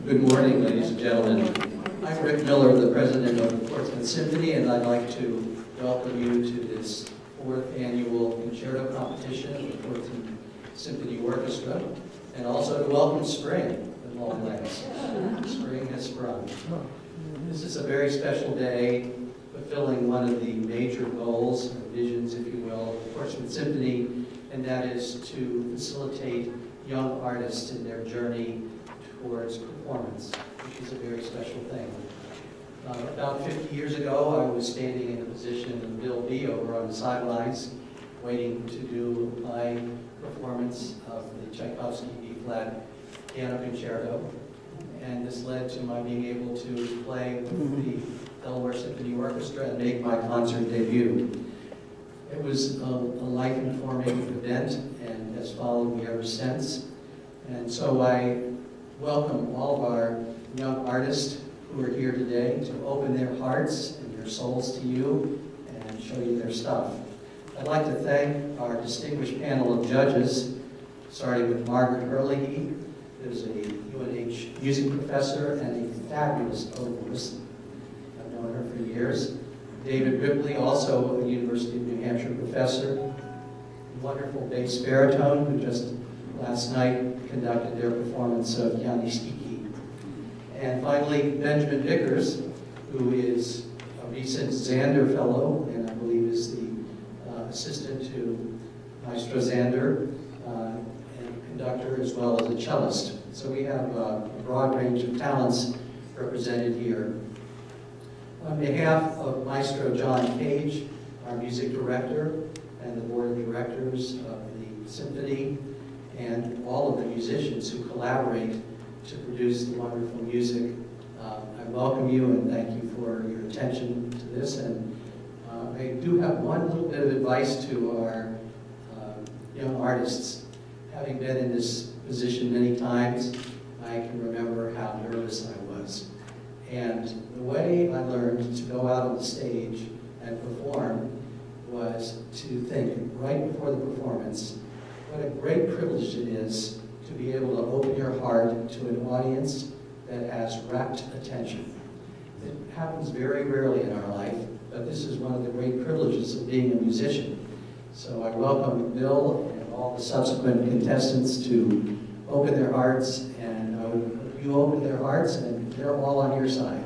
Good morning, ladies and gentlemen. I'm Rick Miller, the president of the Portsmouth Symphony, and I'd like to welcome you to this 4th annual concerto competition of the Portsmouth Symphony Orchestra, and also to welcome spring at long last. Spring has sprung. This is a very special day, fulfilling one of the major goals, or visions, if you will, of the Portsmouth Symphony, and that is to facilitate young artists in their journey towards performance, which is a very special thing. About 50 years ago, I was standing in the position of Bill B. over on the sidelines, waiting to do my performance of the Tchaikovsky B-flat piano concerto, and this led to my being able to play with the Delaware Symphony Orchestra and make my concert debut. It was a life-informing event and has followed me ever since. And so I welcome all of our young artists who are here today to open their hearts and their souls to you and show you their stuff. I'd like to thank our distinguished panel of judges, starting with Margaret Hurley, who's a UNH music professor and a fabulous oboist. I've known her for years. David Ripley, also a University of New Hampshire professor. Wonderful bass baritone, who just last night conducted their performance of Yanni Stiki. And finally, Benjamin Vickers, who is a recent Zander Fellow, and I believe is the assistant to Maestro Zander, and conductor as well as a cellist. So we have a broad range of talents represented here. On behalf of Maestro John Cage, our music director, and the board of directors of the symphony, and all of the musicians who collaborate to produce the wonderful music, I welcome you and thank you for your attention to this. And I do have one little bit of advice to our young artists. Having been in this position many times, I can remember how nervous I was. And the way I learned to go out on the stage and perform was to think right before the performance, what a great privilege it is to be able to open your heart to an audience that has rapt attention. It happens very rarely in our life, but this is one of the great privileges of being a musician. So I welcome Bill and all the subsequent contestants to open their hearts, and I would hope you open their hearts, and they're all on your side.